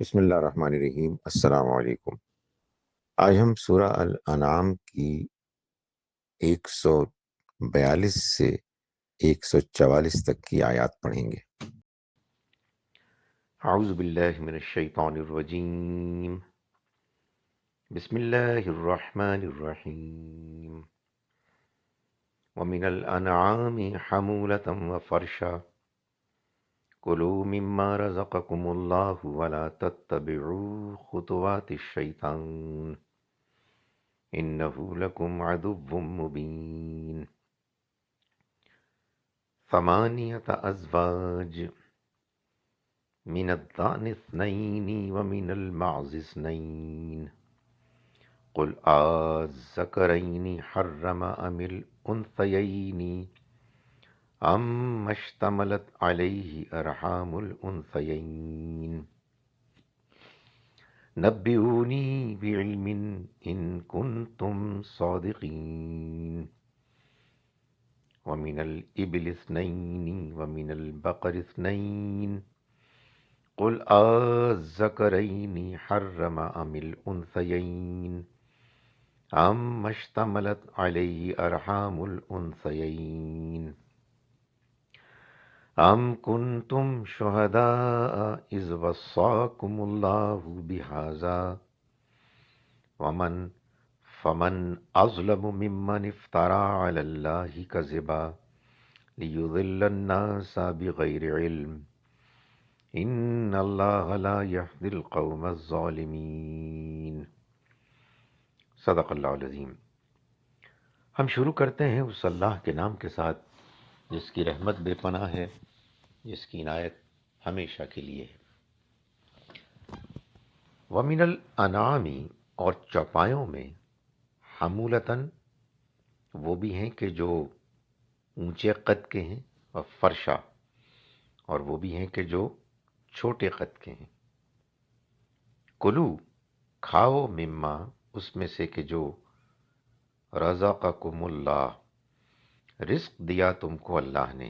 بسم اللہ الرحمن الرحیم۔ السلام علیکم۔ آج ہم سورہ الانعام کی 142 سے 144 تک کی آیات پڑھیں گے۔ اعوذ باللہ من الشیطان الرجیم، بسم اللہ الرحمن الرحیم۔ ومن الانعام حمولة وفرشا کلوا مما رزقکم اللہ ولا تتبعوا خطوات الشیطان انہ لکم عدو مبین۔ ثمانیۃ ازواج من الضأن اثنین ومن المعز اثنین قل آذکرین حرم ام الانثیین ام اشتملت علیہ ارحام الانثیین نبئونی بعلم ان کنتم صادقین۔ ومن الابل اثنین ومن البقر اثنین قل آذکرین حرم ام الانثیین ام اشتملت علیہ ارحام الانثیین ام کنتم شہداء اذ وصاکم اللہ بہذا فمن اظلم ممن افترى علی اللہ کذبا لیضل الناس بغیر علم ان اللہ لا یہدی القوم الظالمین۔ صدق اللہ العظیم۔ ہم شروع کرتے ہیں اس اللہ کے نام کے ساتھ جس کی رحمت بے پناہ ہے، جس کی عنایت ہمیشہ کے لیے ہے۔ وَمِنَ الْأَنْعَامِ اور چوپایوں میں، حمولتاً وہ بھی ہیں کہ جو اونچے قد کے ہیں، اور فرشا اور وہ بھی ہیں کہ جو چھوٹے قد کے ہیں۔ کلو کھاؤ، مما اس میں سے کہ جو رزقکم اللہ رزق دیا تم کو اللہ نے،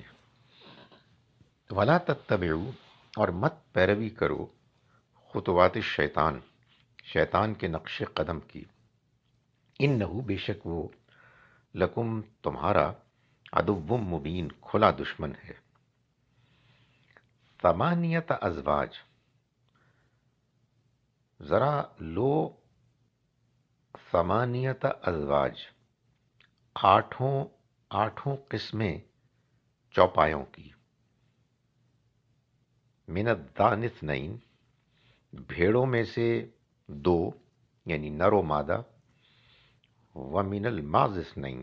ولا تتبعوا اور مت پیروی کرو خطوات الشیطان شیطان کے نقش قدم کی، انہو بے شک وہ لکم تمہارا عدو مبین کھلا دشمن ہے۔ ثمانیت ازواج ذرا لو، ثمانیت ازواج آٹھوں قسمیں چوپایوں کی، من الضأن اثنین بھیڑوں میں سے دو یعنی نر و مادہ، ومن المعز اثنین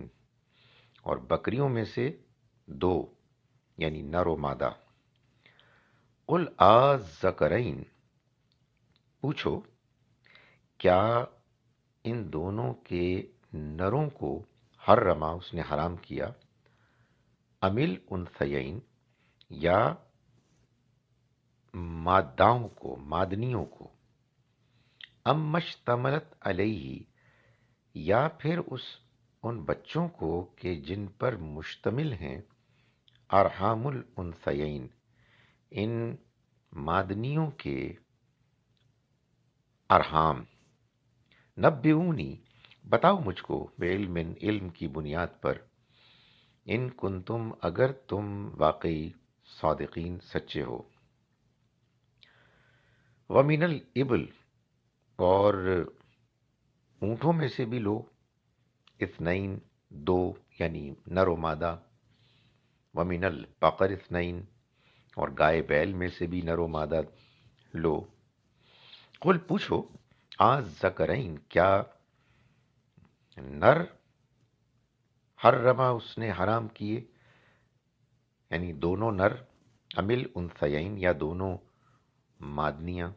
اور بکریوں میں سے دو یعنی نر و مادہ۔ قل آذکرین پوچھو کیا ان دونوں کے نروں کو حرما اس نے حرام کیا، امیل انثیین یا ماداؤں کو مادنیوں کو، ام مشتملت علیہ یا پھر ان بچوں کو کہ جن پر مشتمل ہیں ارحام الانثیین ان مادنیوں کے ارحام۔ نبئونی بتاؤ مجھ کو، بعلم علم کی بنیاد پر، ان کنتم اگر تم واقعی صادقین سچے ہو۔ ومن الابل اور اونٹوں میں سے بھی لو، اثنین دو یعنی نر و مادہ، ومن البقر اثنین اور گائے بیل میں سے بھی نر و مادہ لو۔ قل پوچھو آذکرین کیا نر حرما اس نے حرام کیے یعنی دونوں نر، امیل انثیین یا دونوں مادنیاں،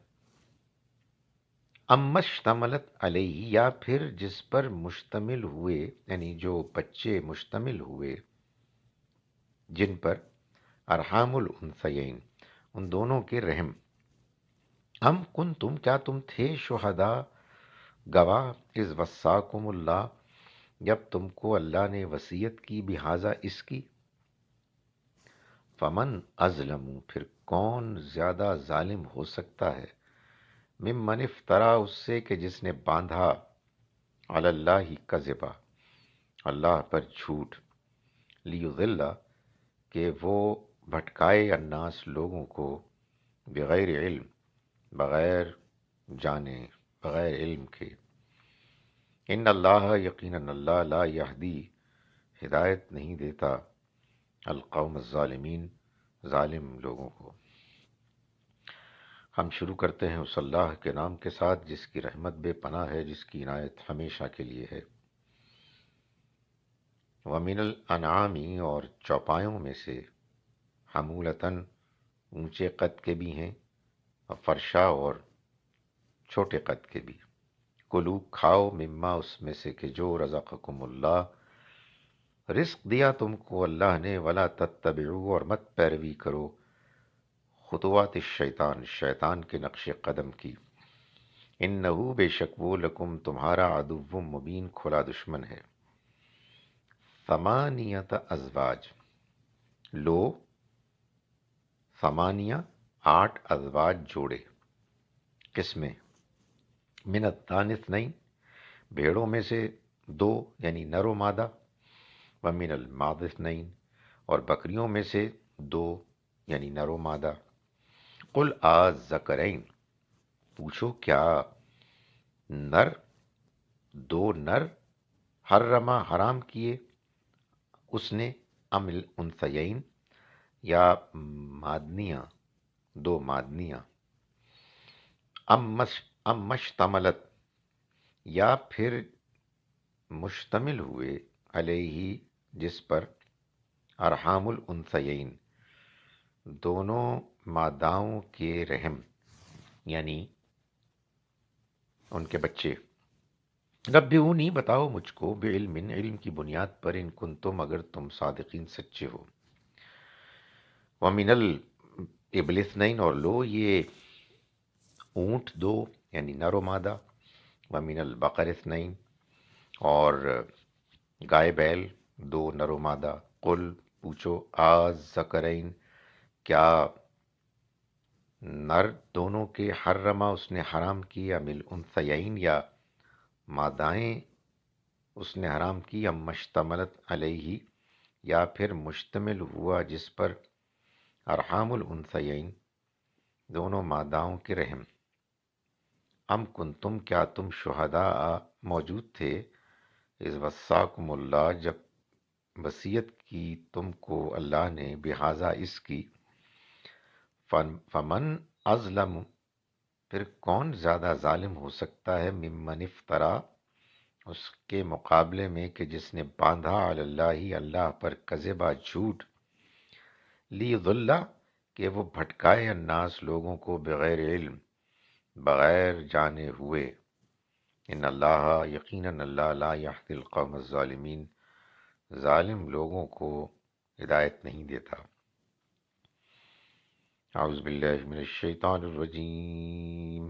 ام مشتملت علیہ یا پھر جس پر مشتمل ہوئے یعنی جو بچے مشتمل ہوئے جن پر ارحام الانثیین ان دونوں کے رحم۔ ام کنتم کیا تم تھے شہداء گواہ، اذ وصاکم اللہ جب تم کو اللہ نے وصیت کی بہذا اس کی، فمن اظلم پھر کون زیادہ ظالم ہو سکتا ہے، ممن افطرا، اس سے کہ جس نے باندھا، علی اللہ کذبا، اللہ پر جھوٹ، لیضل، کہ وہ بھٹکائے الناس لوگوں کو، بغیر علم، بغیر جانے، بغیر علم کے، ان اللہ، یقیناً اللہ، لا یہدی، ہدایت نہیں دیتا، القوم الظالمین، ظالم لوگوں کو۔ ہم شروع کرتے ہیں اس اللہ کے نام کے ساتھ جس کی رحمت بے پناہ ہے، جس کی عنایت ہمیشہ کے لیے ہے۔ وَمِنَ الْأَنْعَامِ، اور چوپایوں میں سے، حمولتاً، اونچے قد کے بھی ہیں، اور فرشا، اور چھوٹے قد کے بھی۔ کلو، کھاؤ، مما، اس میں سے کہ جو رزقکم اللہ، رزق دیا تم کو اللہ نے، ولا تتبعوا، اور مت پیروی کرو، خطوات الشیطان، شیطان کے نقش قدم کی، انہو، بے شک وہ، لکم، تمہارا، عدو مبین، کھلا دشمن ہے۔ ثمانیت ازواج، لو، ثمانیہ، 8 ازواج جوڑے، قسمیں، من الثانی اثنین، بھیڑوں میں سے 2 یعنی نر و مادہ، ومن المعز اثنین، اور بکریوں میں سے 2 یعنی نر و مادہ۔ قل آذکرین، پوچھو کیا نر، 2 نر، حرما، حرام کیے، اس نے، ام الانثیین، یا مادنیاں، 2 مادنیاں، ام مشتملت، یا پھر مشتمل ہوئے، علیہ، جس پر، ارحام الانثیین، دونوں ماداؤں کے رحم، یعنی ان کے بچے۔ نبئونی، بتاؤ مجھ کو، بعلم، علم کی بنیاد پر، ان کنتم، اگر تم صادقین، سچے ہو۔ ومن الابل اثنین، اور لو، یہ اونٹ 2 یعنی نر و مادہ، ومن البقر اثنین، اور گائے بیل 2 نر و مادہ۔ قل، پوچھو، آذکرین، کیا نر دونوں کے، حرما، اس نے حرام کی، ام الانثیین، یا مادائیں اس نے حرام کی، ام مشتملت علیہ، یا پھر مشتمل ہوا جس پر، ارحام الانثیین، دونوں ماداؤں کے رحم۔ ام کنتم، کیا تم، شہداء، موجود تھے، اذ وصاکم اللہ، جب وصیت کی تم کو اللہ نے، بہذا، اس کی، فمن اظلم، پھر کون زیادہ ظالم ہو سکتا ہے، ممن افطرا، اس کے مقابلے میں کہ جس نے باندھا، علی اللہ، اللہ پر، کذبا، جھوٹ، لیضل، کہ وہ بھٹکائے الناس لوگوں کو، بغیر علم، بغیر جانے ہوئے، ان اللہ، یقیناً اللہ، لا یہدی القوم الظالمین، ظالم لوگوں کو ہدایت نہیں دیتا۔ اعوذ باللہ من الشیطان الرجیم،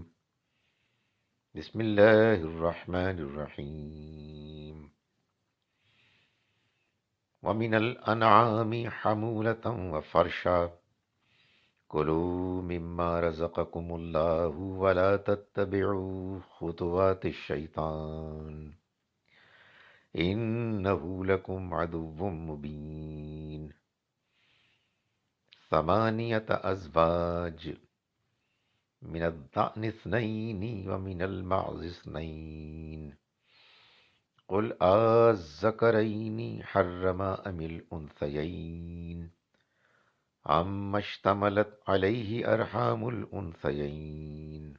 بسم اللہ الرحمن الرحیم۔ ومن الانعام حمولة وفرشا، کلوا مما رزقکم اللہ، ولا تتبعوا خطوات الشیطان، انہ لکم عدو مبین۔ ثمانیت ازواج، من الضأن اثنین، ومن المعز اثنین، قل آذکرین حرم ام الانثیین، ام اشتملت علیہ ارحام الانثیین،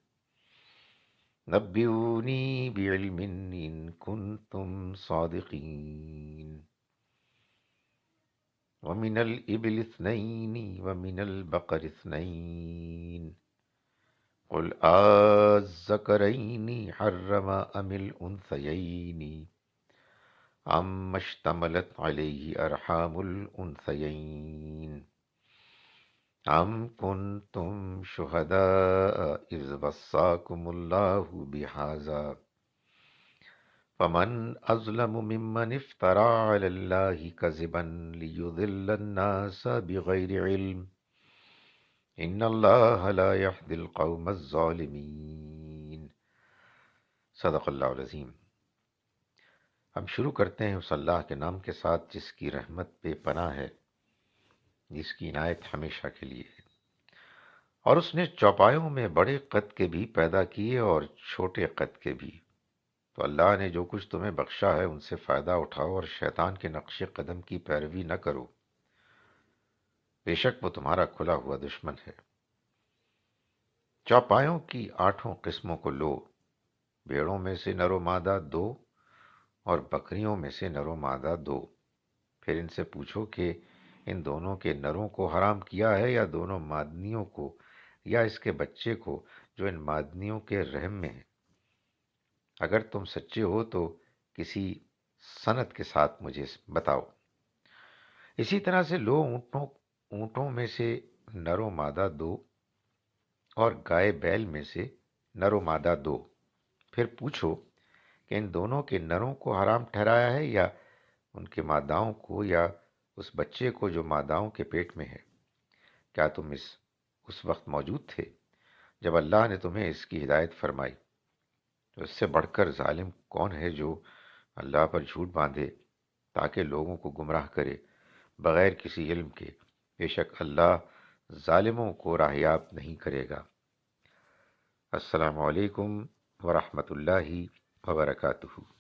نبئونی بعلم ان کنتم صادقین۔ ومن الابل اثنین، ومن البقر اثنین، قل آذکرین حرم ام الانثیین، ام اشتملت علیہ ارحام الانثیین، ام کنتم شہداء اذ وصاکم اللہ بہذا، فمن اظلم ممن افترى علی اللہ کذبا لیضل الناس بغیر علم، ان اللہ لا یہدی القوم الظالمین۔ صدق اللہ العظیم۔ ہم شروع کرتے ہیں اس اللہ کے نام کے ساتھ جس کی رحمت بے پناہ ہے، جس کی عنایت ہمیشہ کے لیے ہے۔ اور اس نے چوپایوں میں بڑے قد کے بھی پیدا کیے اور چھوٹے قد کے بھی۔ تو اللہ نے جو کچھ تمہیں بخشا ہے ان سے فائدہ اٹھاؤ اور شیطان کے نقش قدم کی پیروی نہ کرو، بے شک وہ تمہارا کھلا ہوا دشمن ہے۔ چوپایوں کی 8 قسموں کو لو، بھیڑوں میں سے نر و مادہ 2 اور بکریوں میں سے نر و مادہ 2۔ پھر ان سے پوچھو کہ ان دونوں کے نروں کو حرام کیا ہے یا دونوں مادنیوں کو، یا اس کے بچے کو جو ان مادنیوں کے رحم میں ہے۔ اگر تم سچے ہو تو کسی سند کے ساتھ مجھے بتاؤ۔ اسی طرح سے لو اونٹوں میں سے نر و مادہ 2 اور گائے بیل میں سے نر و مادہ 2۔ پھر پوچھو کہ ان دونوں کے نروں کو حرام ٹھہرایا ہے یا ان کے ماداؤں کو، یا اس بچے کو جو ماداؤں کے پیٹ میں ہے۔ کیا تم اس وقت موجود تھے جب اللہ نے تمہیں اس کی ہدایت فرمائی؟ تو اس سے بڑھ کر ظالم کون ہے جو اللہ پر جھوٹ باندھے تاکہ لوگوں کو گمراہ کرے بغیر کسی علم کے؟ بے شک اللہ ظالموں کو راہیاب نہیں کرے گا۔ السلام علیکم ورحمۃ اللہ وبرکاتہ۔